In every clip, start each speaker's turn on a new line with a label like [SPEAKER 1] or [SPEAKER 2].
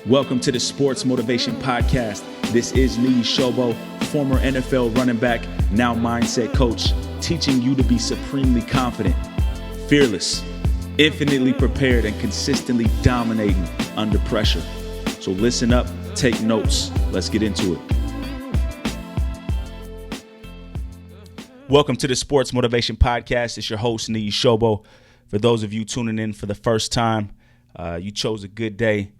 [SPEAKER 1] Welcome to the Sports Motivation Podcast. This is Niyi Sobo, former NFL running back, now mindset coach, teaching you to be supremely confident, fearless, infinitely prepared, and consistently dominating under pressure. So listen up, take notes. Let's get into it. Welcome to the Sports Motivation Podcast. It's your host, Niyi Sobo. For those of you tuning in for the first time, you chose a good day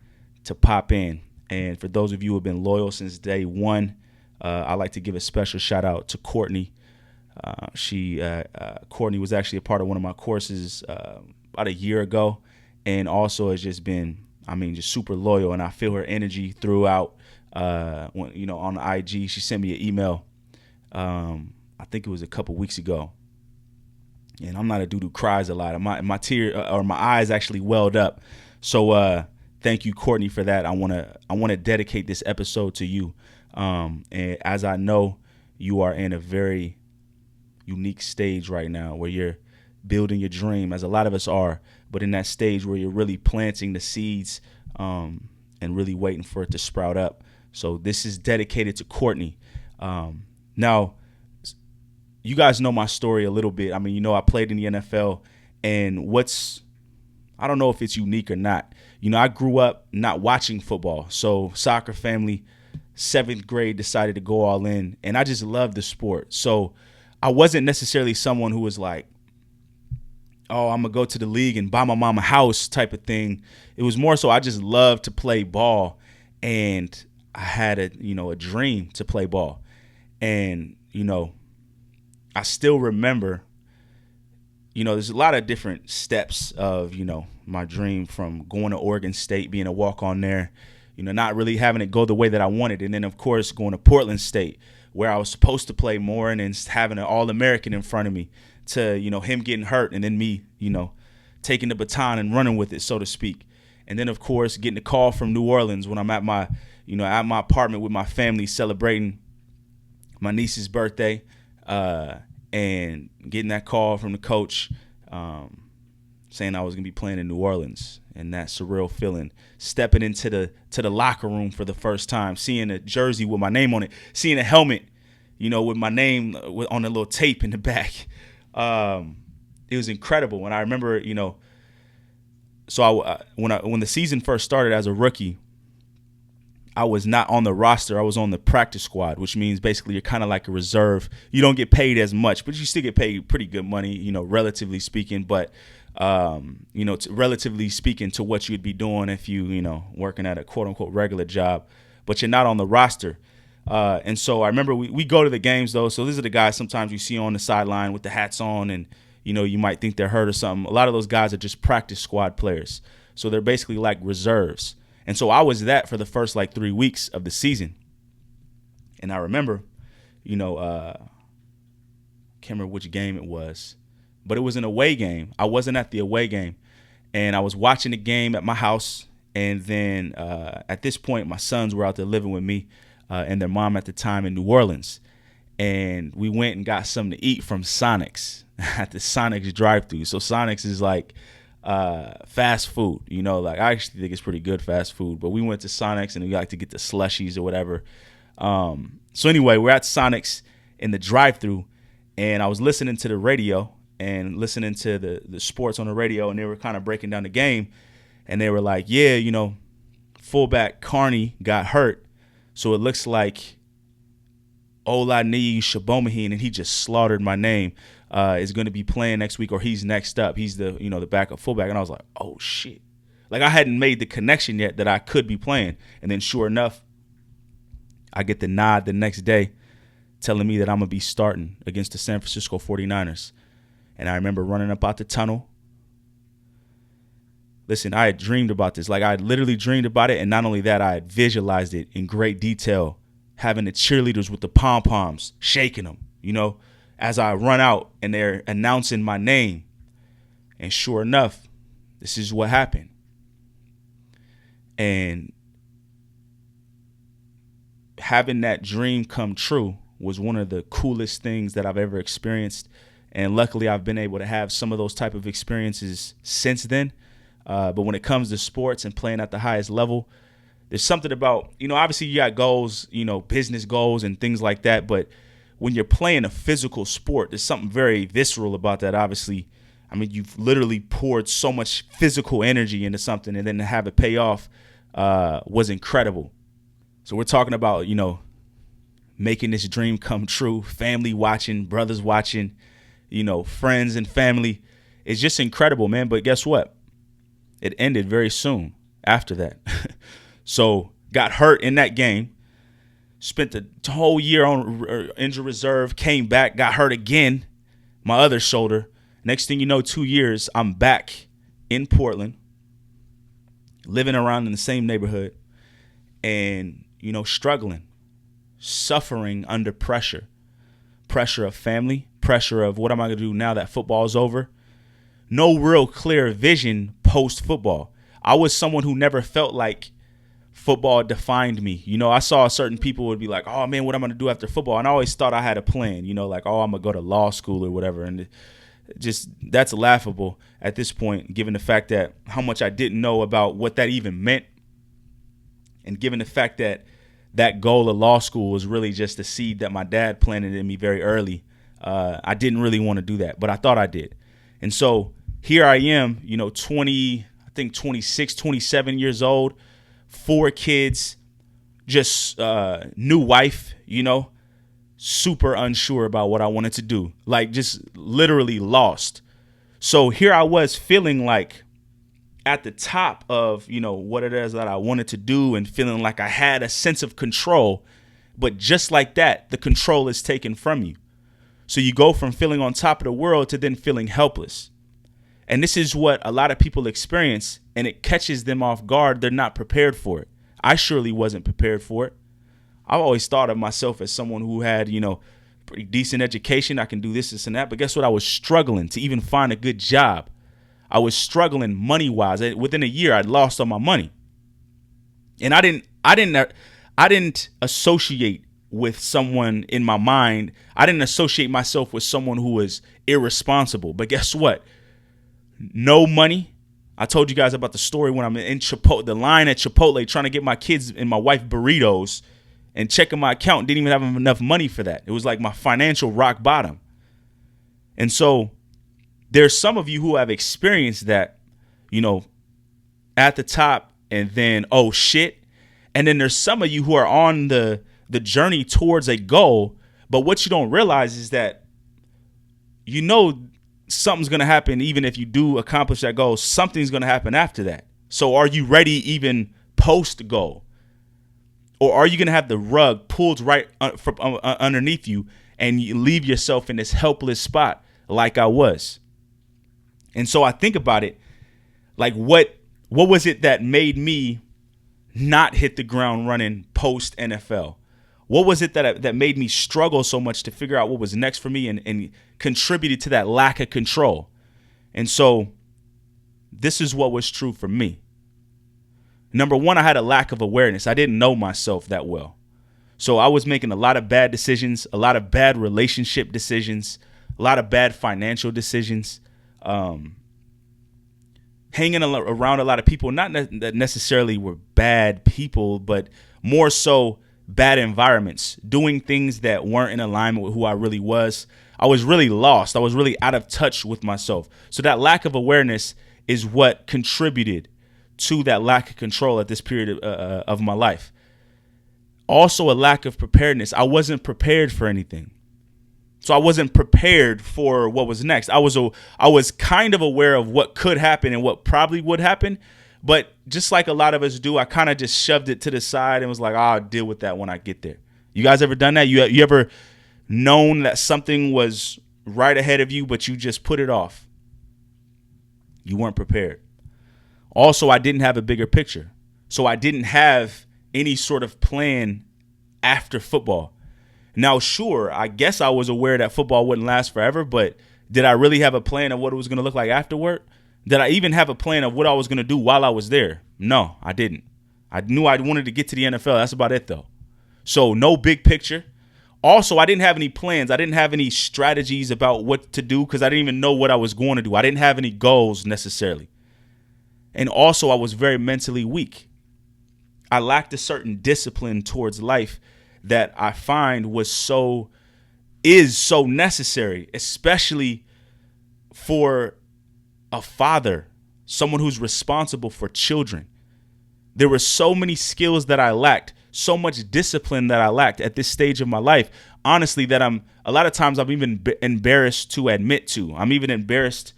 [SPEAKER 1] to pop in. And for those of you who have been loyal since day one, I'd like to give a special shout out to Courtney. Courtney was actually a part of one of my courses about a year ago, and also has just been, just super loyal. And I feel her energy throughout. On the IG, she sent me an email. I think it was a couple weeks ago. And I'm not a dude who cries a lot. My eyes actually welled up. So thank you, Courtney, for that. I want to dedicate this episode to you. And as I know, you are in a very unique stage right now where you're building your dream, as a lot of us are, but in that stage where you're really planting the seeds and really waiting for it to sprout up. So this is dedicated to Courtney. Now, you guys know my story a little bit. I played in the NFL, and I don't know if it's unique or not. I grew up not watching football. So soccer family, 7th grade, decided to go all in, and I just loved the sport. So I wasn't necessarily someone who was like, oh, I'm going to go to the league and buy my mom a house type of thing. It was more so I just loved to play ball, and I had a dream to play ball. And, I still remember, there's a lot of different steps of, my dream, from going to Oregon State, being a walk-on there, not really having it go the way that I wanted. And then, of course, going to Portland State, where I was supposed to play more, and then having an All-American in front of me, to, him getting hurt, and then me, taking the baton and running with it, so to speak. And then, of course, getting a call from New Orleans when I'm at my apartment with my family celebrating my niece's birthday. And getting that call from the coach saying I was going to be playing in New Orleans, and that surreal feeling, stepping into the locker room for the first time, seeing a jersey with my name on it, seeing a helmet, with my name on a little tape in the back. It was incredible. And I remember, so when the season first started as a rookie, I was not on the roster. I was on the practice squad, which means basically you're kind of like a reserve. You don't get paid as much, but you still get paid pretty good money, relatively speaking. But, relatively speaking to what you'd be doing if you, working at a quote unquote regular job, but you're not on the roster. And so I remember we go to the games, though. So these are the guys sometimes you see on the sideline with the hats on, and, you might think they're hurt or something. A lot of those guys are just practice squad players. So they're basically like reserves. And so I was that for the first 3 weeks of the season. And I remember, can't remember which game it was, but it was an away game. I wasn't at the away game, and I was watching the game at my house. And then at this point, my sons were out there living with me and their mom at the time in New Orleans. And we went and got something to eat from Sonic's at the Sonic's drive-thru. So Sonic's is like fast food, I actually think it's pretty good fast food, but we went to Sonic's and we like to get the slushies or whatever. So anyway, we're at Sonic's in the drive-thru, and I was listening to the radio and listening to the sports on the radio, and they were kind of breaking down the game, and they were like, yeah, fullback Carney got hurt, so it looks like Ola Niyi Shabomahin, and he just slaughtered my name, is going to be playing next week, or he's next up. He's the the backup fullback. And I was like, oh shit. I hadn't made the connection yet that I could be playing. And then sure enough, I get the nod the next day telling me that I'm going to be starting against the San Francisco 49ers. And I remember running up out the tunnel. Listen, I had dreamed about this. I had literally dreamed about it. And not only that, I had visualized it in great detail, having the cheerleaders with the pom-poms, shaking them, as I run out and they're announcing my name. And sure enough, this is what happened. And having that dream come true was one of the coolest things that I've ever experienced. And luckily, I've been able to have some of those type of experiences since then. But when it comes to sports and playing at the highest level, There's something about, obviously you got goals, business goals and things like that. But when you're playing a physical sport, there's something very visceral about that. Obviously, I mean, you've literally poured so much physical energy into something, and then to have it pay off was incredible. So we're talking about, making this dream come true, family watching, brothers watching, friends and family. It's just incredible, man. But guess what? It ended very soon after that. So got hurt in that game, spent the whole year on injured reserve, came back, got hurt again, my other shoulder. Next thing you know, 2 years, I'm back in Portland, living around in the same neighborhood and, struggling, suffering under pressure of family, pressure of what am I going to do now that football is over? No real clear vision post football. I was someone who never felt like football defined me. I saw certain people would be like, oh man, what am I going to do after football? And I always thought I had a plan, like, oh, I'm going to go to law school or whatever. And just that's laughable at this point, given the fact that how much I didn't know about what that even meant. And given the fact that that goal of law school was really just a seed that my dad planted in me very early. I didn't really want to do that, but I thought I did. And so here I am, 26, 27 years old, 4 kids, just new wife, super unsure about what I wanted to do, like just literally lost. So here I was feeling like at the top of, what it is that I wanted to do and feeling like I had a sense of control. But just like that, the control is taken from you. So you go from feeling on top of the world to then feeling helpless. And this is what a lot of people experience, and it catches them off guard. They're not prepared for it. I surely wasn't prepared for it. I've always thought of myself as someone who had, pretty decent education. I can do this and that. But guess what? I was struggling to even find a good job. I was struggling money-wise. Within a year, I'd lost all my money. And I didn't associate with someone in my mind. I didn't associate myself with someone who was irresponsible. But guess what? No money. I told you guys about the story when I'm in Chipotle, the line at Chipotle, trying to get my kids and my wife burritos and checking my account. Didn't even have enough money for that. It was like my financial rock bottom. And so there's some of you who have experienced that, at the top and then, oh shit. And then there's some of you who are on the journey towards a goal. But what you don't realize is that, something's going to happen. Even if you do accomplish that goal, something's going to happen after that. So are you ready even post goal? Or are you going to have the rug pulled right from underneath you and you leave yourself in this helpless spot like I was? And so I think about it, like what was it that made me not hit the ground running post NFL? What was it that made me struggle so much to figure out what was next for me and contributed to that lack of control? And so this is what was true for me. Number one, I had a lack of awareness. I didn't know myself that well. So I was making a lot of bad decisions, a lot of bad relationship decisions, a lot of bad financial decisions. Hanging around a lot of people, not that necessarily were bad people, but more so bad environments, doing things that weren't in alignment with who I really was. I was really lost. I was really out of touch with myself. So that lack of awareness is what contributed to that lack of control at this period of my life. Also, a lack of preparedness. I wasn't prepared for anything. So I wasn't prepared for what was next. I was kind of aware of what could happen and what probably would happen. But just like a lot of us do, I kind of just shoved it to the side and was like, I'll deal with that when I get there. You guys ever done that? You ever known that something was right ahead of you, but you just put it off? You weren't prepared. Also, I didn't have a bigger picture. So I didn't have any sort of plan after football. Now, sure, I guess I was aware that football wouldn't last forever, but did I really have a plan of what it was going to look like afterward? Did I even have a plan of what I was going to do while I was there? No, I didn't. I knew I wanted to get to the NFL. That's about it, though. So no big picture. Also, I didn't have any plans. I didn't have any strategies about what to do because I didn't even know what I was going to do. I didn't have any goals necessarily. And also, I was very mentally weak. I lacked a certain discipline towards life that I find is so necessary, especially for a father, someone who's responsible for children. There were so many skills that I lacked, so much discipline that I lacked at this stage of my life, honestly, that a lot of times I'm even embarrassed to admit to. I'm even embarrassed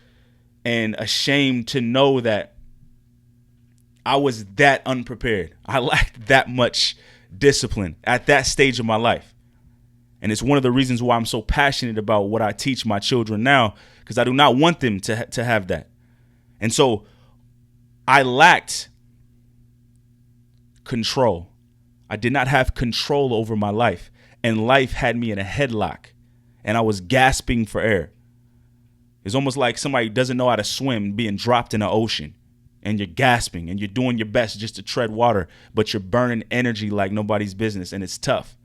[SPEAKER 1] and ashamed to know that I was that unprepared. I lacked that much discipline at that stage of my life. And it's one of the reasons why I'm so passionate about what I teach my children now, because I do not want them to have that. And so I lacked control. I did not have control over my life, and life had me in a headlock, and I was gasping for air. It's almost like somebody who doesn't know how to swim being dropped in the ocean, and you're gasping and you're doing your best just to tread water, but you're burning energy like nobody's business, and it's tough.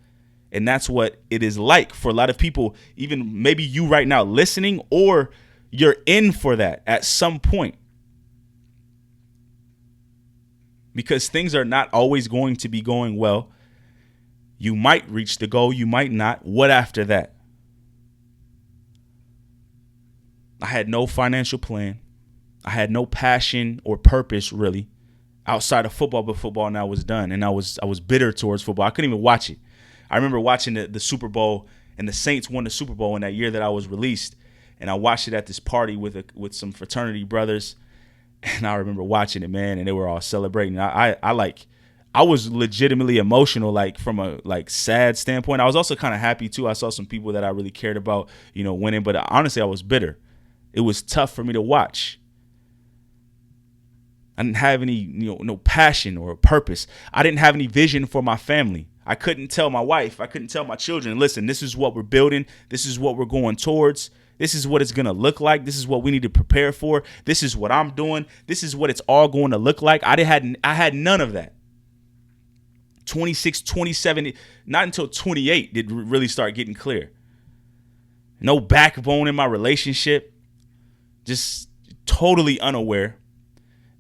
[SPEAKER 1] And that's what it is like for a lot of people, even maybe you right now listening, or you're in for that at some point. Because things are not always going to be going well. You might reach the goal, you might not. What after that? I had no financial plan. I had no passion or purpose really outside of football, but football now was done. And I was bitter towards football. I couldn't even watch it. I remember watching the Super Bowl, and the Saints won the Super Bowl in that year that I was released. And I watched it at this party with some fraternity brothers. And I remember watching it, man, and they were all celebrating. I was legitimately emotional, like from a sad standpoint. I was also kind of happy too. I saw some people that I really cared about, winning. But honestly, I was bitter. It was tough for me to watch. I didn't have any, no passion or purpose. I didn't have any vision for my family. I couldn't tell my wife, I couldn't tell my children, listen, this is what we're building. This is what we're going towards. This is what it's going to look like. This is what we need to prepare for. This is what I'm doing. This is what it's all going to look like. I had none of that. 26, 27, not until 28 did really start getting clear. No backbone in my relationship. Just totally unaware.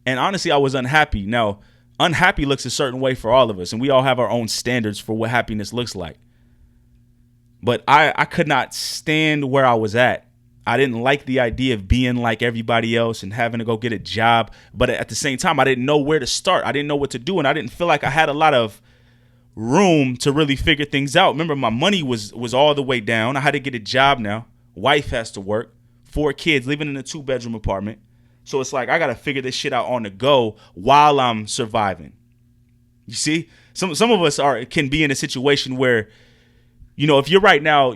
[SPEAKER 1] And honestly, I was unhappy. Now, unhappy looks a certain way for all of us, and we all have our own standards for what happiness looks like. But I could not stand where I was at. I didn't like the idea of being like everybody else and having to go get a job. But at the same time, I didn't know where to start. I didn't know what to do, and I didn't feel like I had a lot of room to really figure things out. Remember, my money was all the way down. I had to get a job now. Wife has to work. 4 kids, living in a 2-bedroom apartment. So it's like I got to figure this shit out on the go while I'm surviving. You see, some of us can be in a situation where, if you're right now,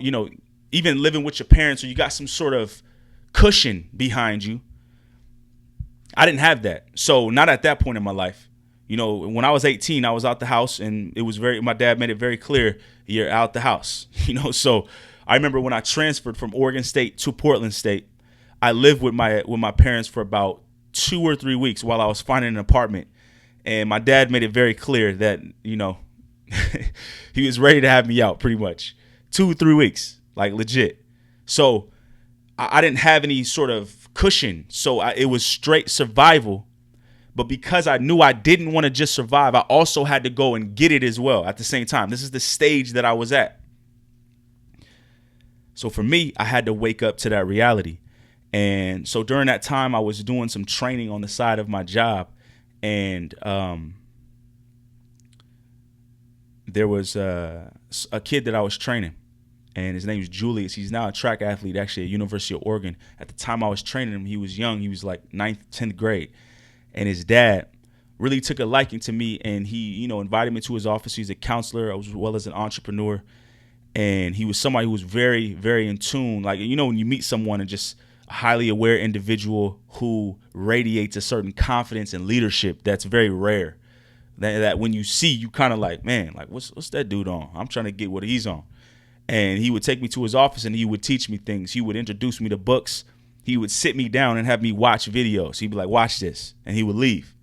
[SPEAKER 1] even living with your parents, or you got some sort of cushion behind you. I didn't have that. So not at that point in my life. When I was 18, I was out the house, and my dad made it very clear, you're out the house. So I remember when I transferred from Oregon State to Portland State, I lived with my parents for about 2 or 3 weeks while I was finding an apartment. And my dad made it very clear that, he was ready to have me out pretty much. 2 or 3 weeks, like legit. So I didn't have any sort of cushion. So it was straight survival. But because I knew I didn't want to just survive, I also had to go and get it as well at the same time. This is the stage that I was at. So for me, I had to wake up to that reality. And so during that time, I was doing some training on the side of my job. And there was a kid that I was training, and his name is Julius. He's now a track athlete, actually, at University of Oregon. At the time I was training him, he was young. He was like 9th, 10th grade. And his dad really took a liking to me, and he, invited me to his office. He's a counselor as well as an entrepreneur. And he was somebody who was very, very in tune. Like, when you meet someone and just a highly aware individual who radiates a certain confidence and leadership, that's very rare. That when you see, you kind of like, man, like what's that dude on? I'm trying to get what he's on. And he would take me to his office, and he would teach me things. He would introduce me to books. He would sit me down and have me watch videos. He'd be like, watch this. And he would leave.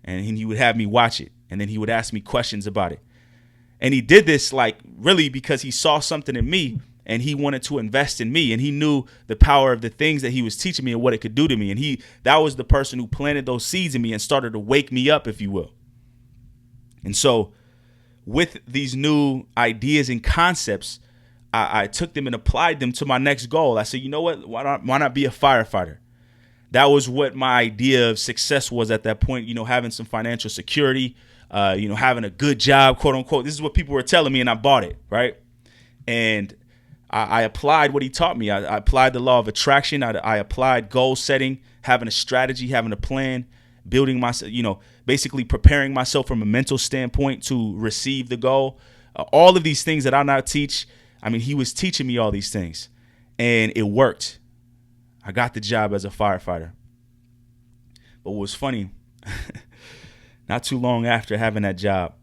[SPEAKER 1] And he would have me watch it. And then he would ask me questions about it. And he did this like really because he saw something in me, and he wanted to invest in me. And he knew the power of the things that he was teaching me and what it could do to me. And that was the person who planted those seeds in me and started to wake me up, if you will. And so with these new ideas and concepts, I took them and applied them to my next goal. I said, you know what? Why not be a firefighter? That was what my idea of success was at that point, having some financial security, having a good job, quote unquote. This is what people were telling me, and I bought it, right? And I applied what he taught me. I applied the law of attraction. I applied goal setting, having a strategy, having a plan, building myself, basically preparing myself from a mental standpoint to receive the goal. All of these things that I now teach, he was teaching me all these things, and it worked. I got the job as a firefighter. But what was funny, not too long after having that job,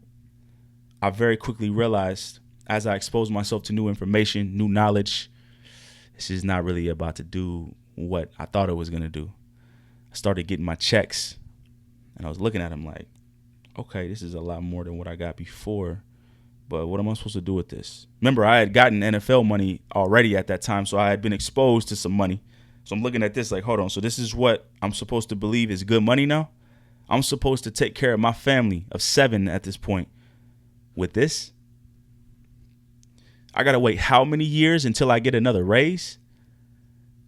[SPEAKER 1] I very quickly realized, as I exposed myself to new information, new knowledge, this is not really about to do what I thought it was going to do. I started getting my checks, and I was looking at them like, okay, this is a lot more than what I got before, but what am I supposed to do with this? Remember, I had gotten NFL money already at that time, so I had been exposed to some money. So I'm looking at this like, hold on, so this is what I'm supposed to believe is good money now? I'm supposed to take care of my family of 7 at this point with this? I got to wait how many years until I get another raise?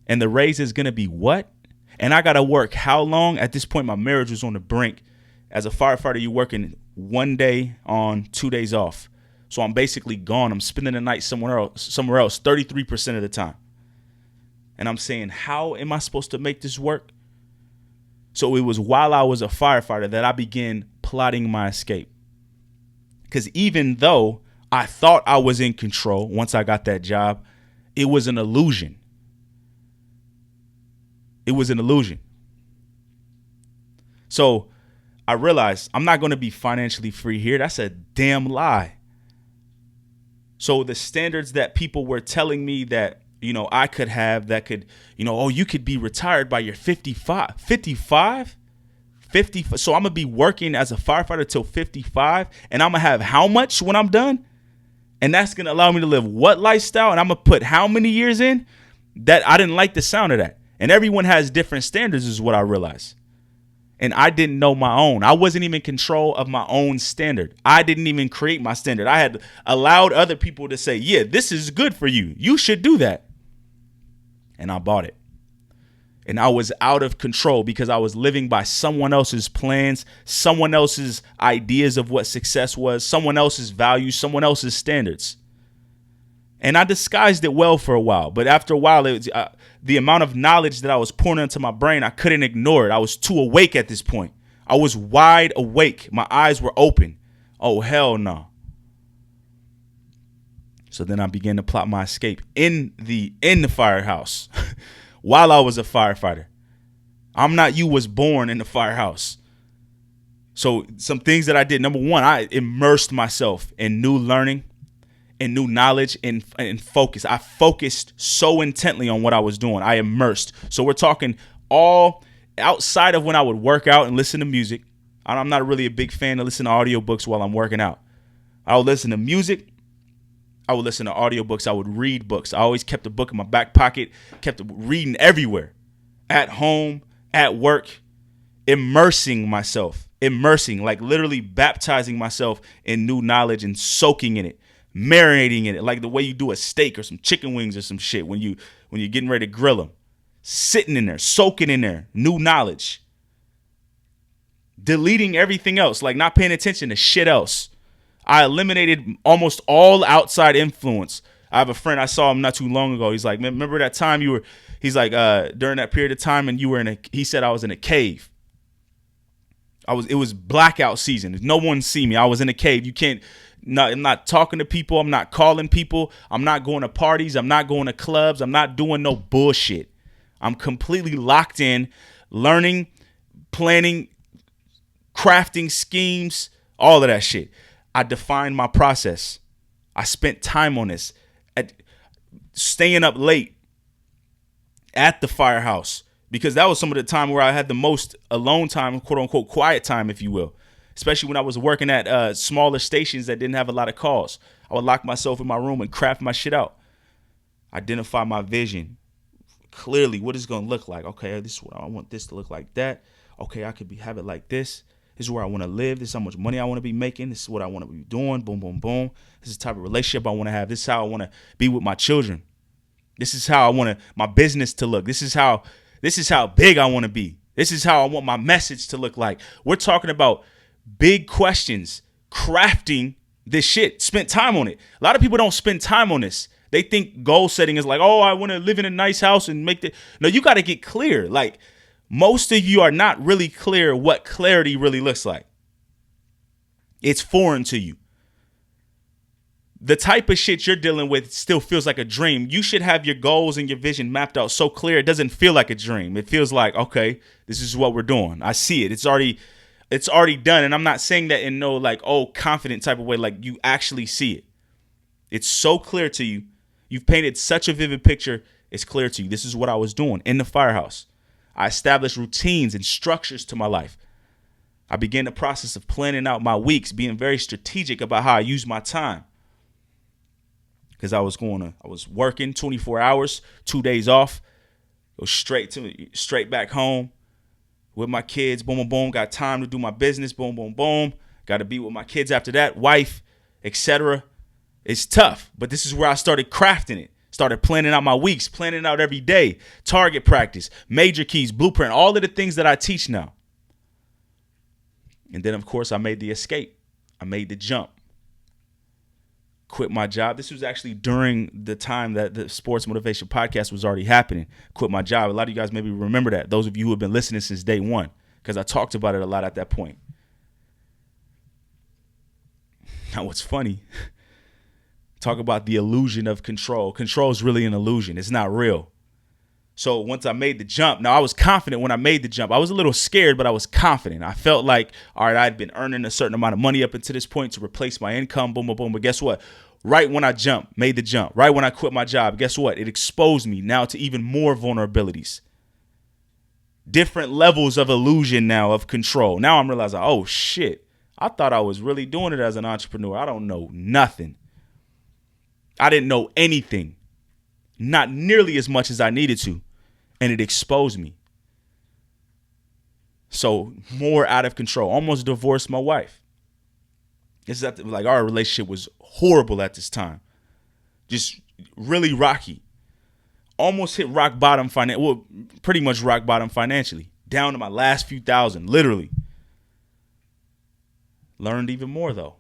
[SPEAKER 1] And the raise is going to be what? And I got to work how long? At this point, my marriage was on the brink. As a firefighter, you're working 1 day on, 2 days off. So I'm basically gone. I'm spending the night somewhere else 33% of the time. And I'm saying, how am I supposed to make this work? So it was while I was a firefighter that I began plotting my escape. Because even though I thought I was in control once I got that job, it was an illusion. It was an illusion. So I realized I'm not going to be financially free here. That's a damn lie. So the standards that people were telling me that, I could have, that could, you could be retired by your 55. 55? 50. So I'm going to be working as a firefighter till 55, and I'm going to have how much when I'm done? And that's going to allow me to live what lifestyle? And I'm going to put how many years in? That I didn't like the sound of that. And everyone has different standards is what I realized. And I didn't know my own. I wasn't even in control of my own standard. I didn't even create my standard. I had allowed other people to say, yeah, this is good for you. You should do that. And I bought it. And I was out of control because I was living by someone else's plans, someone else's ideas of what success was, someone else's values, someone else's standards. And I disguised it well for a while. But after a while, it was, the amount of knowledge that I was pouring into my brain, I couldn't ignore it. I was too awake at this point. I was wide awake. My eyes were open. Oh, hell no. So then I began to plot my escape in the firehouse while I was a firefighter. I'm Not You was born in the firehouse. So some things that I did. Number one, I immersed myself in new learning and new knowledge and focus. I focused so intently on what I was doing. I immersed. So we're talking all outside of when I would work out and listen to music. I'm not really a big fan of listening to audiobooks while I'm working out. I would listen to music. I would listen to audiobooks. I would read books. I always kept a book in my back pocket, kept reading everywhere, at home, at work, immersing myself, like literally baptizing myself in new knowledge and soaking in it, marinating in it, like the way you do a steak or some chicken wings or some shit when you're getting ready to grill them, sitting in there, soaking in there, new knowledge, deleting everything else, like not paying attention to shit else. I eliminated almost all outside influence. I have a friend, I saw him not too long ago. He's like, remember that time during that period of time and you were he said I was in a cave. It was blackout season. No one see me. I was in a cave. I'm not talking to people. I'm not calling people. I'm not going to parties. I'm not going to clubs. I'm not doing no bullshit. I'm completely locked in, learning, planning, crafting schemes, all of that shit. I defined my process. I spent time on this, staying up late at the firehouse, because that was some of the time where I had the most alone time, quote unquote, quiet time, if you will, especially when I was working at smaller stations that didn't have a lot of calls. I would lock myself in my room and craft my shit out. Identify my vision clearly. What it's going to look like. Okay, this is what I want this to look like that. Okay, I could have it like this. This is where I want to live. This is how much money I want to be making. This is what I want to be doing. Boom, boom, boom. This is the type of relationship I want to have. This is how I want to be with my children. This is how I want my business to look. This is how big I want to be. This is how I want my message to look like. We're talking about big questions, crafting this shit. Spent time on it. A lot of people don't spend time on this. They think goal setting is like, oh, I want to live in a nice house and make the. No, you got to get clear. Like, most of you are not really clear what clarity really looks like. It's foreign to you. The type of shit you're dealing with still feels like a dream. You should have your goals and your vision mapped out so clear it doesn't feel like a dream. It feels like, okay, this is what we're doing. I see it. It's already done. And I'm not saying that in no like, oh, confident type of way. Like, you actually see it. It's so clear to you. You've painted such a vivid picture. It's clear to you. This is what I was doing in the firehouse. I established routines and structures to my life. I began the process of planning out my weeks, being very strategic about how I use my time. Because I was working 24 hours, 2 days off, go straight back home with my kids. Boom, boom, boom. Got time to do my business. Boom, boom, boom. Got to be with my kids after that, wife, etc. It's tough, but this is where I started crafting it. Started planning out my weeks, planning out every day, target practice, major keys, blueprint, all of the things that I teach now. And then, of course, I made the escape. I made the jump. Quit my job. This was actually during the time that the Sports Motivation Podcast was already happening. Quit my job. A lot of you guys maybe remember that. Those of you who have been listening since day one, because I talked about it a lot at that point. Now, what's funny, talk about the illusion of control. Control is really an illusion. It's not real. So once I made the jump, now I was confident when I made the jump. I was a little scared, but I was confident. I felt like, all right, I'd been earning a certain amount of money up until this point to replace my income, boom, boom, boom. But guess what? Right when I made the jump, right when I quit my job, guess what? It exposed me now to even more vulnerabilities. Different levels of illusion now of control. Now I'm realizing, oh, shit. I thought I was really doing it as an entrepreneur. I don't know nothing. I didn't know anything. Not nearly as much as I needed to. And it exposed me. So more out of control. Almost divorced my wife. It's like our relationship was horrible at this time. Just really rocky. Almost hit rock bottom pretty much rock bottom financially. Down to my last few thousand, literally. Learned even more though.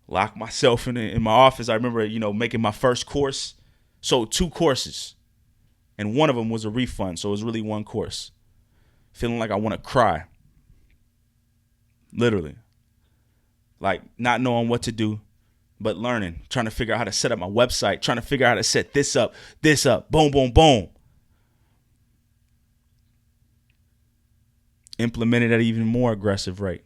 [SPEAKER 1] Locked myself in my office. I remember, making my first course. So 2 courses. And one of them was a refund. So it was really 1 course. Feeling like I want to cry. Literally. Like not knowing what to do, but learning. Trying to figure out how to set up my website. Trying to figure out how to set this up. Boom, boom, boom. Implemented at an even more aggressive rate.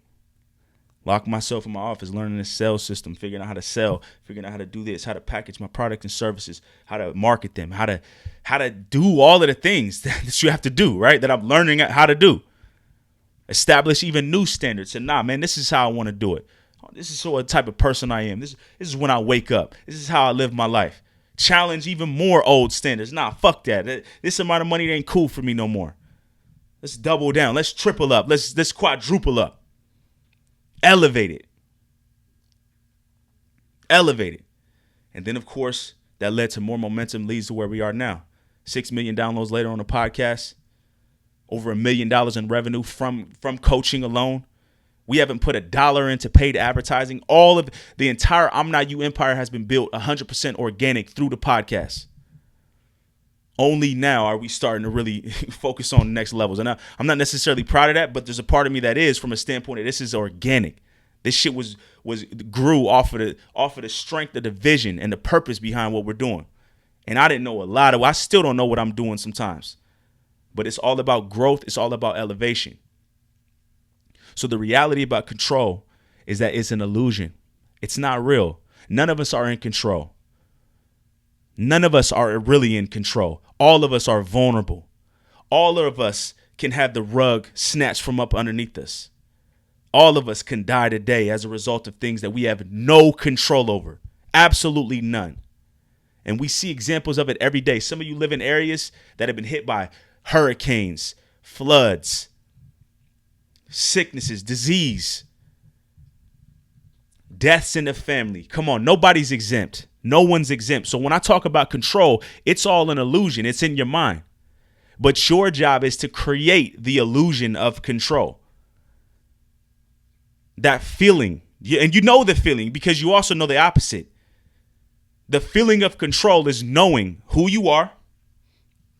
[SPEAKER 1] Locked myself in my office, learning the sales system, figuring out how to sell, figuring out how to do this, how to package my product and services, how to market them, how to do all of the things that you have to do, right? That I'm learning how to do. Establish even new standards. And man, this is how I want to do it. This is what type of person I am. This is when I wake up. This is how I live my life. Challenge even more old standards. Fuck that. This amount of money ain't cool for me no more. Let's double down. Let's triple up. Let's quadruple up. Elevate it. And then, of course, that led to more momentum, leads to where we are now. 6 million downloads later on the podcast. Over $1 million in revenue from coaching alone. We haven't put $1 into paid advertising. All of the entire I'm Not You empire has been built 100% organic through the podcast. Only now are we starting to really focus on the next levels. And I'm not necessarily proud of that, but there's a part of me that is, from a standpoint of this is organic. This shit grew off of the strength of the vision and the purpose behind what we're doing. And I didn't know a lot of, I still don't know what I'm doing sometimes. But it's all about growth. It's all about elevation. So the reality about control is that it's an illusion. It's not real. None of us are in control. None of us are really in control. All of us are vulnerable. All of us can have the rug snatched from up underneath us. All of us can die today as a result of things that we have no control over. Absolutely none. And we see examples of it every day. Some of you live in areas that have been hit by hurricanes, floods, sicknesses, disease, deaths in the family. Come on, nobody's exempt. No one's exempt. So when I talk about control, it's all an illusion. It's in your mind. But your job is to create the illusion of control. That feeling, and you know the feeling because you also know the opposite. The feeling of control is knowing who you are,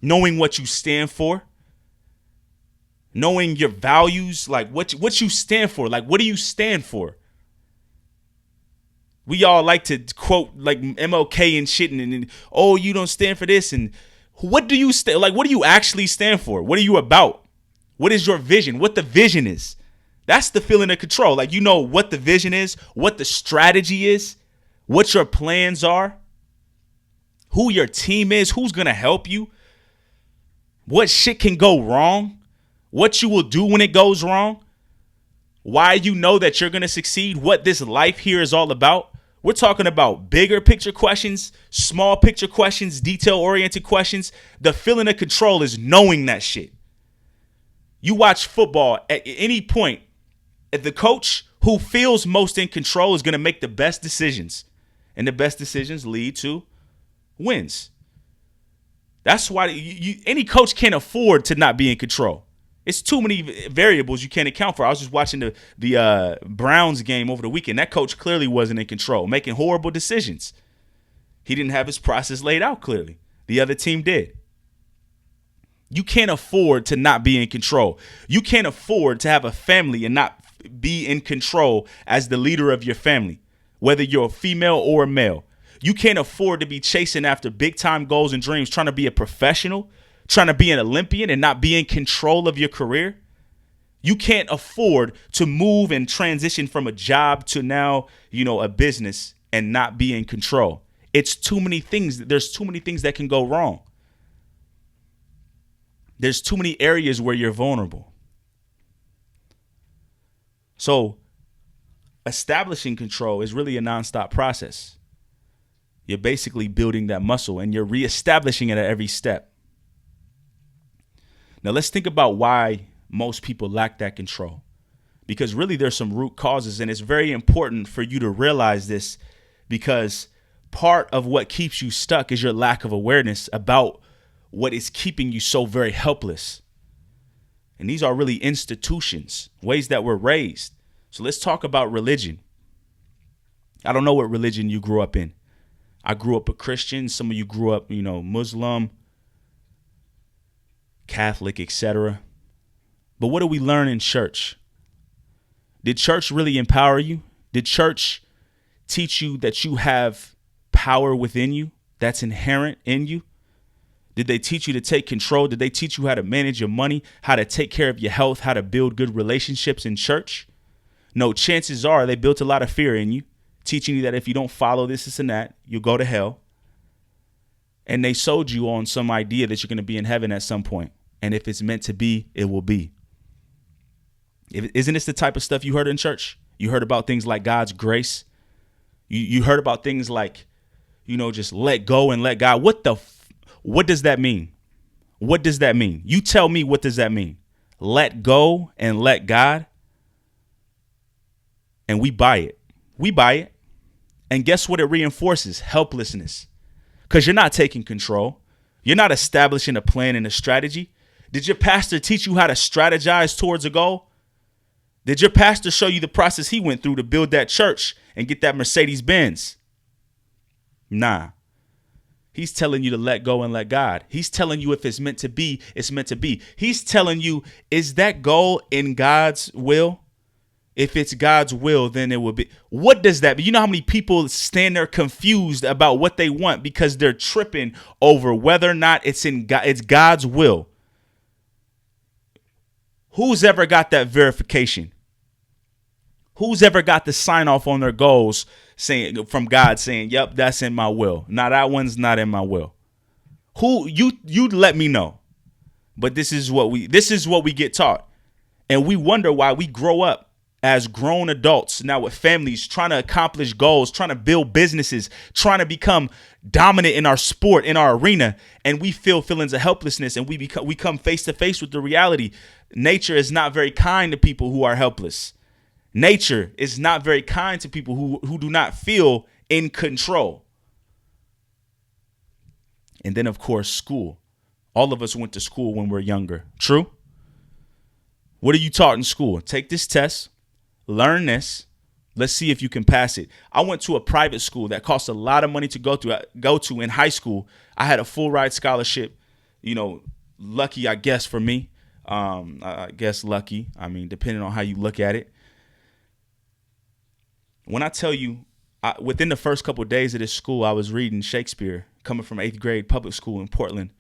[SPEAKER 1] knowing what you stand for, knowing your values, like what you stand for. Like, what do you stand for? We all like to quote like MLK and shit, and oh, you don't stand for this. And what do you stand? Like, what do you actually stand for? What are you about? What is your vision? What the vision is? That's the feeling of control. Like, you know what the vision is, what the strategy is, what your plans are, who your team is, who's gonna help you, what shit can go wrong, what you will do when it goes wrong, why you know that you're gonna succeed, what this life here is all about. We're talking about bigger picture questions, small picture questions, detail-oriented questions. The feeling of control is knowing that shit. You watch football at any point, the coach who feels most in control is going to make the best decisions. And the best decisions lead to wins. That's why any coach can't afford to not be in control. It's too many variables you can't account for. I was just watching the Browns game over the weekend. That coach clearly wasn't in control, making horrible decisions. He didn't have his process laid out clearly. The other team did. You can't afford to not be in control. You can't afford to have a family and not be in control as the leader of your family, whether you're a female or a male. You can't afford to be chasing after big time goals and dreams, trying to be a professional, trying to be an Olympian and not be in control of your career. You can't afford to move and transition from a job to now, a business and not be in control. It's too many things. There's too many things that can go wrong. There's too many areas where you're vulnerable. So establishing control is really a nonstop process. You're basically building that muscle and you're reestablishing it at every step. Now let's think about why most people lack that control, because really there's some root causes, and it's very important for you to realize this, because part of what keeps you stuck is your lack of awareness about what is keeping you so very helpless. And these are really institutions, ways that we're raised. So let's talk about religion. I don't know what religion you grew up in. I grew up a Christian. Some of you grew up, Muslim, Catholic, etc. But what do we learn in church? Did church really empower you? Did church teach you that you have power within you that's inherent in you? Did they teach you to take control? Did they teach you how to manage your money, how to take care of your health, how to build good relationships in church? No, chances are they built a lot of fear in you, teaching you that if you don't follow this and that, you'll go to hell. And they sold you on some idea that you're going to be in heaven at some point. And if it's meant to be, it will be. Isn't this the type of stuff you heard in church? You heard about things like God's grace. You heard about things like, just let go and let God. What does that mean? What does that mean? You tell me, what does that mean? Let go and let God. And we buy it. We buy it. And guess what it reinforces? Helplessness. Because you're not taking control. You're not establishing a plan and a strategy. Did your pastor teach you how to strategize towards a goal? Did your pastor show you the process he went through to build that church and get that Mercedes Benz? Nah. He's telling you to let go and let God. He's telling you if it's meant to be, it's meant to be. He's telling you, is that goal in God's will? If it's God's will, then it will be. What does that mean? You know how many people stand there confused about what they want because they're tripping over whether or not it's God's will. Who's ever got that verification? Who's ever got the sign off on their goals saying from God saying, yep, that's in my will. Now that one's not in my will. Who you let me know. But this is what we get taught. And we wonder why we grow up as grown adults now with families, trying to accomplish goals, trying to build businesses, trying to become dominant in our sport, in our arena, and we feel feelings of helplessness, and we come face to face with the reality. Nature is not very kind to people who are helpless. Nature is not very kind to people who do not feel in control. And then, of course, school. All of us went to school when we were younger. True? What are you taught in school? Take this test. Learn this. Let's see if you can pass it. I went to a private school that cost a lot of money to go to in high school. I had a full ride scholarship. Lucky, I guess, for me. I guess lucky. I mean, depending on how you look at it. When I tell you, within the first couple of days of this school, I was reading Shakespeare, coming from 8th grade public school in Portland.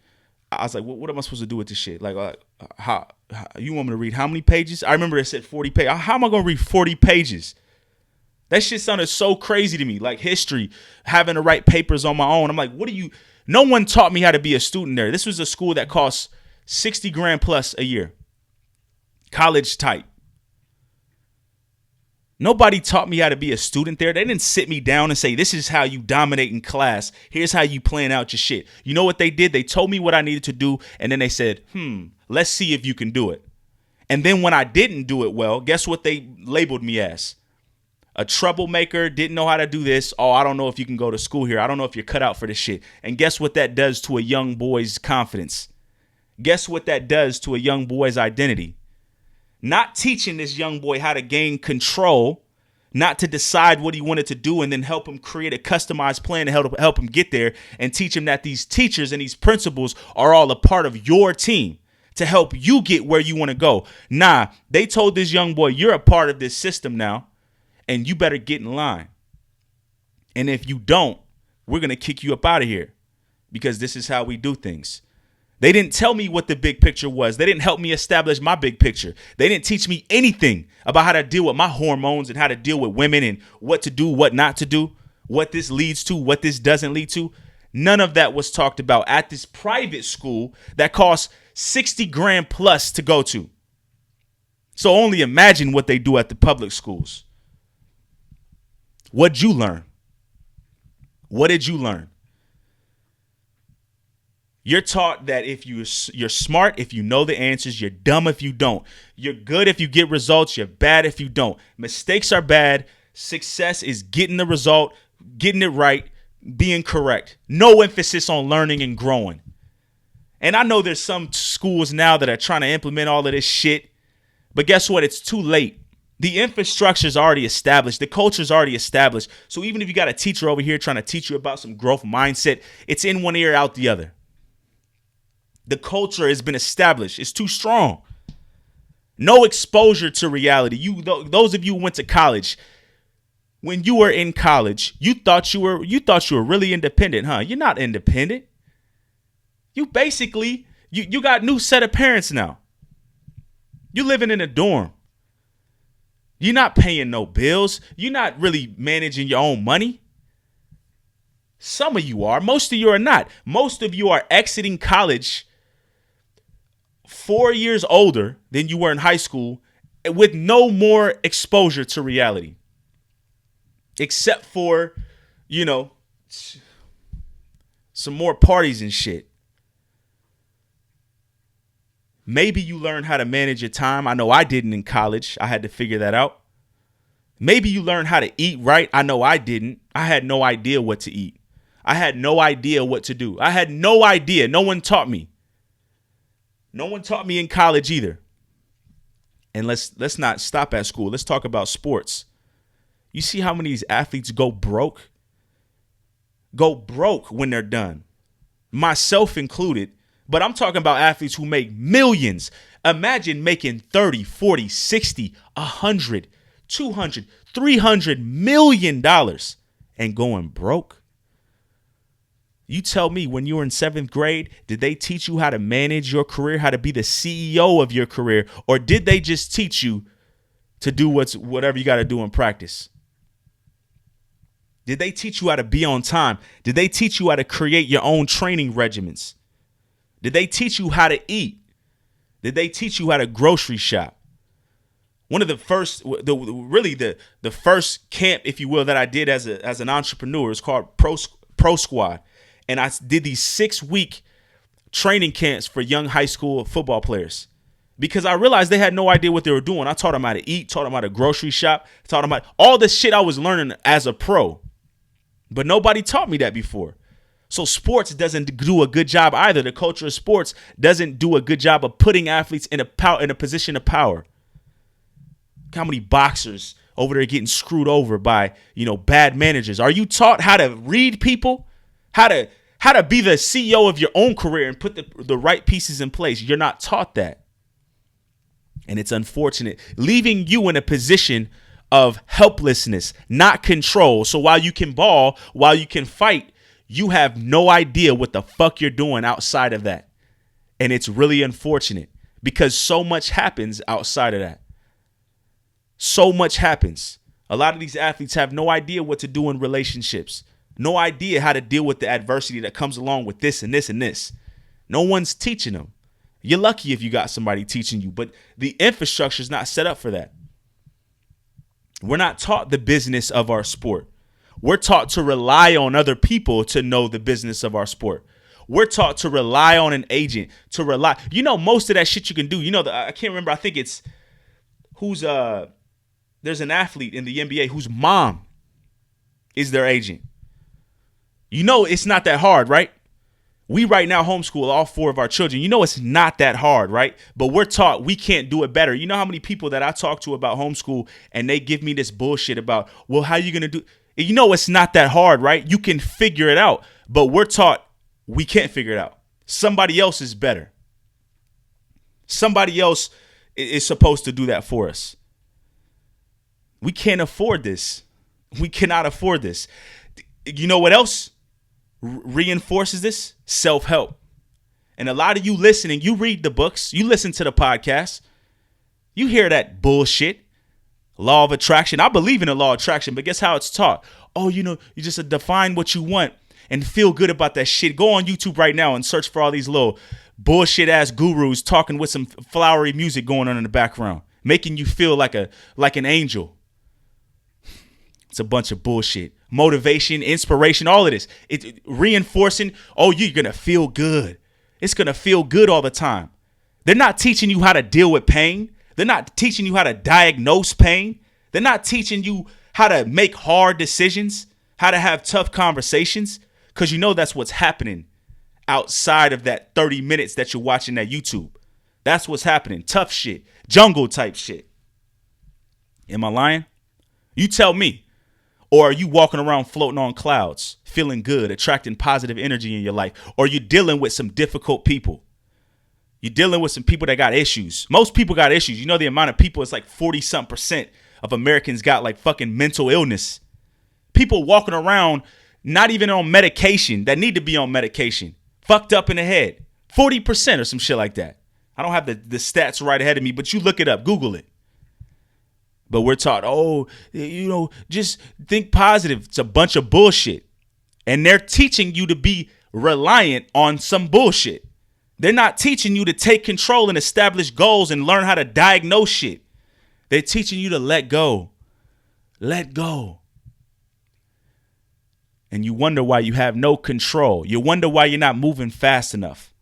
[SPEAKER 1] I was like, what am I supposed to do with this shit? Like, how you want me to read how many pages? I remember it said 40 pages. How am I going to read 40 pages? That shit sounded so crazy to me. Like history, having to write papers on my own. I'm like, no one taught me how to be a student there. This was a school that cost 60 grand plus a year. College type. Nobody taught me how to be a student there. They didn't sit me down and say, this is how you dominate in class. Here's how you plan out your shit. You know what they did? They told me what I needed to do. And then they said, let's see if you can do it. And then when I didn't do it well, guess what they labeled me as? A troublemaker, didn't know how to do this. Oh, I don't know if you can go to school here. I don't know if you're cut out for this shit. And guess what that does to a young boy's confidence? Guess what that does to a young boy's identity? Not teaching this young boy how to gain control, not to decide what he wanted to do and then help him create a customized plan to help him get there, and teach him that these teachers and these principals are all a part of your team to help you get where you want to go. Nah, they told this young boy, you're a part of this system now, and you better get in line. And if you don't, we're going to kick you up out of here because this is how we do things. They didn't tell me what the big picture was. They didn't help me establish my big picture. They didn't teach me anything about how to deal with my hormones and how to deal with women and what to do, what not to do, what this leads to, what this doesn't lead to. None of that was talked about at this private school that costs 60 grand plus to go to. So only imagine what they do at the public schools. What'd you learn? What did you learn? You're taught that if you're smart, if you know the answers, you're dumb if you don't. You're good if you get results, you're bad if you don't. Mistakes are bad. Success is getting the result, getting it right, being correct. No emphasis on learning and growing. And I know there's some schools now that are trying to implement all of this shit, but guess what? It's too late. The infrastructure is already established. The culture is already established. So even if you got a teacher over here trying to teach you about some growth mindset, it's in one ear, out the other. The culture has been established. It's too strong. No exposure to reality. Those of you who went to college, when you were in college, you thought you were really independent, huh? You're not independent. You basically, you got a new set of parents now. You living in a dorm. You're not paying no bills. You're not really managing your own money. Some of you are. Most of you are not. Most of you are exiting college 4 years older than you were in high school with no more exposure to reality. Except for, some more parties and shit. Maybe you learned how to manage your time. I know I didn't in college. I had to figure that out. Maybe you learned how to eat right. I know I didn't. I had no idea what to eat. I had no idea what to do. I had no idea. No one taught me. No one taught me in college either. And let's not stop at school. Let's talk about sports. You see how many of these athletes go broke? Go broke when they're done. Myself included. But I'm talking about athletes who make millions. Imagine making 30, 40, 60, 100, 200, 300 million dollars and going broke. You tell me, when you were in 7th grade, did they teach you how to manage your career, how to be the CEO of your career? Or did they just teach you to do whatever you got to do in practice? Did they teach you how to be on time? Did they teach you how to create your own training regimens? Did they teach you how to eat? Did they teach you how to grocery shop? One of the first, the first camp, if you will, that I did as an entrepreneur is called Pro Squad, and I did these 6-week training camps for young high school football players because I realized they had no idea what they were doing. I taught them how to eat, taught them how to grocery shop, taught them all this shit I was learning as a pro, but nobody taught me that before. So sports doesn't do a good job either. The culture of sports doesn't do a good job of putting athletes in a position of power. How many boxers over there getting screwed over by, bad managers? Are you taught how to read people? How to be the CEO of your own career and put the right pieces in place? You're not taught that. And it's unfortunate, leaving you in a position of helplessness, not control. So while you can ball, while you can fight, you have no idea what the fuck you're doing outside of that. And it's really unfortunate because so much happens outside of that. So much happens. A lot of these athletes have no idea what to do in relationships. No idea how to deal with the adversity that comes along with this and this and this. No one's teaching them. You're lucky if you got somebody teaching you, but the infrastructure is not set up for that. We're not taught the business of our sport. We're taught to rely on other people to know the business of our sport. We're taught to rely on an agent, to rely. Most of that shit you can do. I can't remember. I think it's there's an athlete in the NBA whose mom is their agent. It's not that hard, right? We right now homeschool all 4 of our children. It's not that hard, right? But we're taught we can't do it better. You know how many people that I talk to about homeschool and they give me this bullshit about, well, how are you going to do? It's not that hard, right? You can figure it out. But we're taught we can't figure it out. Somebody else is better. Somebody else is supposed to do that for us. We can't afford this. We cannot afford this. You know what else reinforces this? Self-help. And a lot of you listening, you read the books, you listen to the podcast, you hear that bullshit. Law of attraction. I believe in the law of attraction, but guess how it's taught? Oh, you just define what you want and feel good about that shit. Go on YouTube right now and search for all these little bullshit ass gurus talking with some flowery music going on in the background, making you feel like an angel. It's a bunch of bullshit. Motivation, inspiration, all of this. It's reinforcing, you're going to feel good. It's going to feel good all the time. They're not teaching you how to deal with pain. They're not teaching you how to diagnose pain. They're not teaching you how to make hard decisions, how to have tough conversations, because that's what's happening outside of that 30 minutes that you're watching that YouTube. That's what's happening. Tough shit, jungle type shit. Am I lying? You tell me. Or are you walking around floating on clouds, feeling good, attracting positive energy in your life? Or you're dealing with some difficult people. You're dealing with some people that got issues. Most people got issues. The amount of people, it's like 40-something% of Americans got like fucking mental illness. People walking around not even on medication that need to be on medication. Fucked up in the head. 40% or some shit like that. I don't have the stats right ahead of me, but you look it up. Google it. But we're taught, just think positive. It's a bunch of bullshit. And they're teaching you to be reliant on some bullshit. They're not teaching you to take control and establish goals and learn how to diagnose shit. They're teaching you to let go. Let go. And you wonder why you have no control. You wonder why you're not moving fast enough.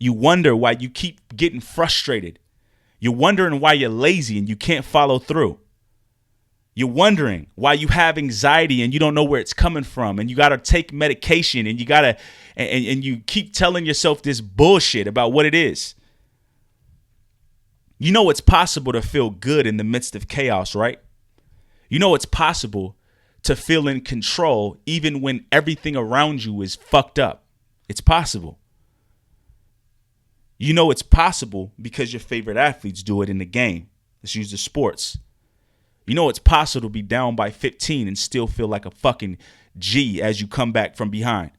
[SPEAKER 1] You wonder why you keep getting frustrated. You're wondering why you're lazy and you can't follow through. You're wondering why you have anxiety and you don't know where it's coming from, and you got to take medication, and and you keep telling yourself this bullshit about what it is. It's possible to feel good in the midst of chaos, right? It's possible to feel in control even when everything around you is fucked up. It's possible. It's possible because your favorite athletes do it in the game. Let's use the sports. It's possible to be down by 15 and still feel like a fucking G as you come back from behind.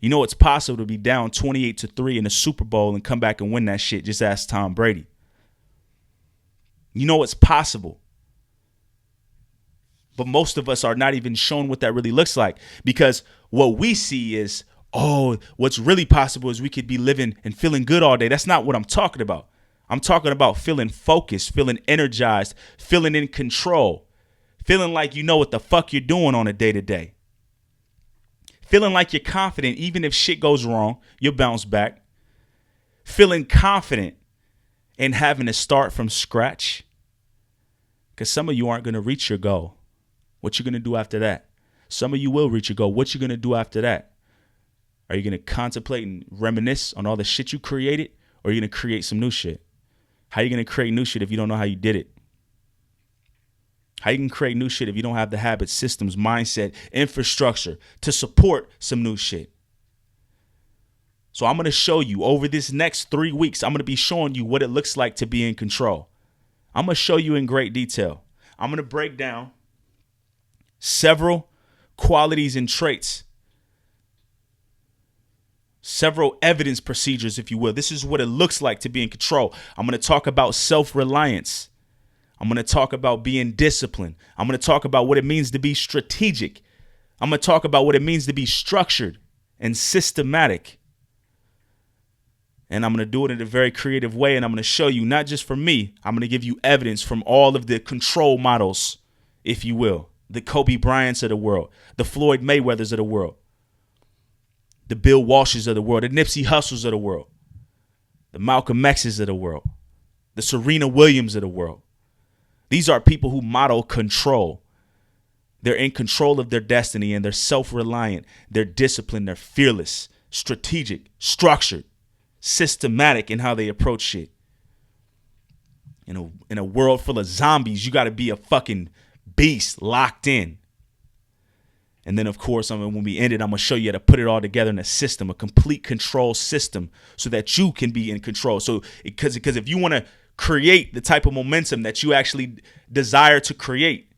[SPEAKER 1] It's possible to be down 28-3 in the Super Bowl and come back and win that shit. Just ask Tom Brady. It's possible. But most of us are not even shown what that really looks like, because what we see is, what's really possible is we could be living and feeling good all day. That's not what I'm talking about. I'm talking about feeling focused, feeling energized, feeling in control, feeling like you know what the fuck you're doing on a day-to-day. Feeling like you're confident even if shit goes wrong, you'll bounce back. Feeling confident in having to start from scratch. Because some of you aren't going to reach your goal. What you going to do after that? Some of you will reach your goal. What you going to do after that? Are you going to contemplate and reminisce on all the shit you created? Or are you going to create some new shit? How are you going to create new shit if you don't know how you did it? How you can create new shit if you don't have the habits, systems, mindset, infrastructure to support some new shit? So I'm going to show you over this next 3 weeks, I'm going to be showing you what it looks like to be in control. I'm going to show you in great detail. I'm going to break down several qualities and traits, several evidence procedures, if you will. This is what it looks like to be in control. I'm going to talk about self-reliance. I'm going to talk about being disciplined. I'm going to talk about what it means to be strategic. I'm going to talk about what it means to be structured and systematic. And I'm going to do it in a very creative way. And I'm going to show you, not just from me, I'm going to give you evidence from all of the control models, if you will. The Kobe Bryants of the world, the Floyd Mayweathers of the world, the Bill Walshes of the world, the Nipsey Hussles of the world, the Malcolm X's of the world, the Serena Williams of the world. These are people who model control. They're in control of their destiny and they're self-reliant. They're disciplined. They're fearless, strategic, structured, systematic in how they approach shit. In a world full of zombies, you got to be a fucking beast locked in. And then, of course, when we end it, I'm going to show you how to put it all together in a system, a complete control system so that you can be in control. So because if you want to create the type of momentum that you actually desire to create,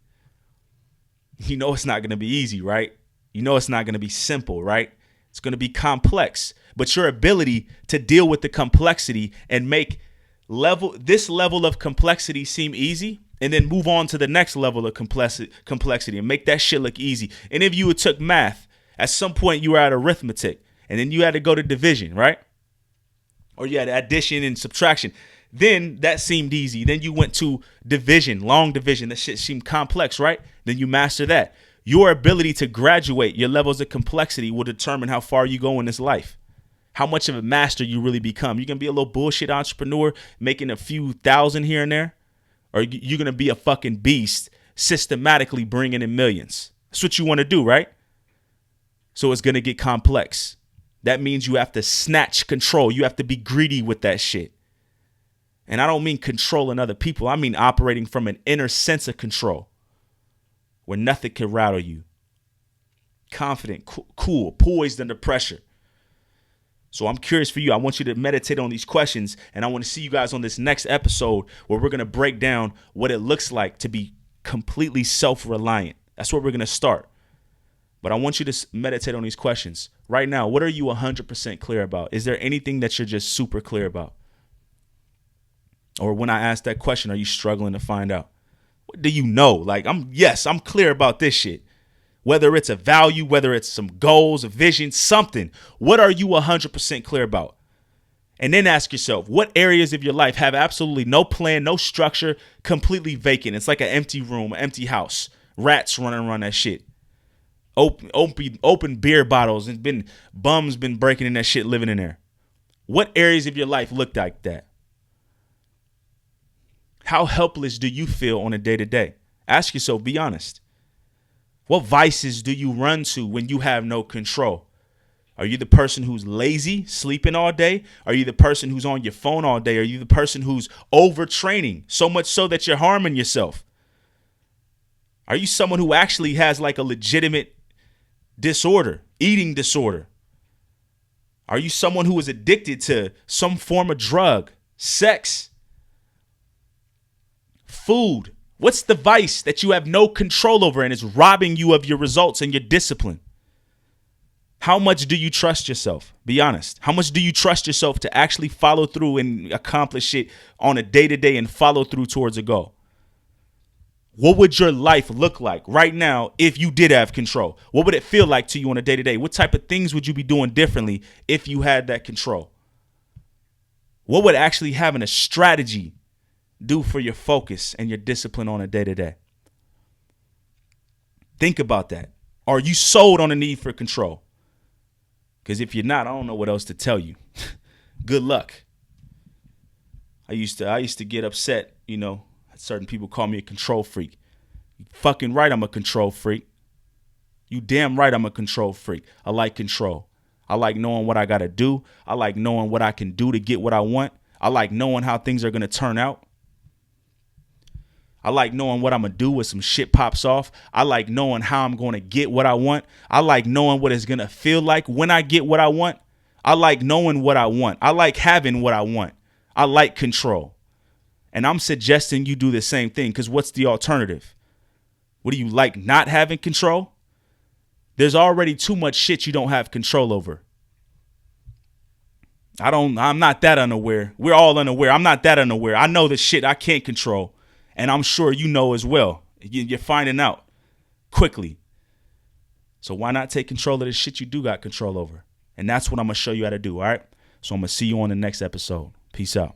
[SPEAKER 1] you know it's not going to be easy, right? You know it's not going to be simple, right? It's going to be complex. But your ability to deal with the complexity and make this level of complexity seem easy and then move on to the next level of complexity and make that shit look easy. And if you took math, at some point you were at arithmetic and then you had to go to division, right? Or you had addition and subtraction. Then that seemed easy. Then you went to division, long division. That shit seemed complex, right? Then you master that. Your ability to graduate your levels of complexity will determine how far you go in this life, how much of a master you really become. You can be a little bullshit entrepreneur making a few thousand here and there, or you're going to be a fucking beast systematically bringing in millions. That's what you want to do, right? So it's going to get complex. That means you have to snatch control. You have to be greedy with that shit. And I don't mean controlling other people. I mean operating from an inner sense of control where nothing can rattle you. Confident, cool, poised under pressure. So I'm curious for you. I want you to meditate on these questions, and I want to see you guys on this next episode where we're going to break down what it looks like to be completely self-reliant. That's where we're going to start. But I want you to meditate on these questions. Right now, what are you 100% clear about? Is there anything that you're just super clear about? Or when I ask that question, are you struggling to find out? What do you know? Like, I'm clear about this shit. Whether it's a value, whether it's some goals, a vision, something. What are you 100% clear about? And then ask yourself, what areas of your life have absolutely no plan, no structure, completely vacant? It's like an empty room, an empty house. Rats running around that shit. Open beer bottles and bums been breaking in that shit, living in there. What areas of your life look like that? How helpless do you feel on a day-to-day? Ask yourself, be honest. What vices do you run to when you have no control? Are you the person who's lazy, sleeping all day? Are you the person who's on your phone all day? Are you the person who's overtraining so much so that you're harming yourself? Are you someone who actually has like a legitimate disorder, eating disorder? Are you someone who is addicted to some form of drug, sex, food? What's the vice that you have no control over and is robbing you of your results and your discipline? How much do you trust yourself? Be honest. How much do you trust yourself to actually follow through and accomplish it on a day-to-day and follow through towards a goal? What would your life look like right now if you did have control? What would it feel like to you on a day-to-day? What type of things would you be doing differently if you had that control? What would actually having a strategy do for your focus and your discipline on a day-to-day? Think about that. Are you sold on the need for control? Because if you're not, I don't know what else to tell you. Good luck. I used to get upset, certain people call me a control freak. You fucking right, I'm a control freak. You damn right I'm a control freak. I like control. I like knowing what I got to do. I like knowing what I can do to get what I want. I like knowing how things are going to turn out. I like knowing what I'm going to do when some shit pops off. I like knowing how I'm going to get what I want. I like knowing what it's going to feel like when I get what I want. I like knowing what I want. I like having what I want. I like control. And I'm suggesting you do the same thing, because what's the alternative? What do you like, not having control? There's already too much shit you don't have control over. I'm not that unaware. We're all unaware. I'm not that unaware. I know the shit I can't control. And I'm sure you know as well. You're finding out quickly. So why not take control of the shit you do got control over? And that's what I'm going to show you how to do, all right? So I'm going to see you on the next episode. Peace out.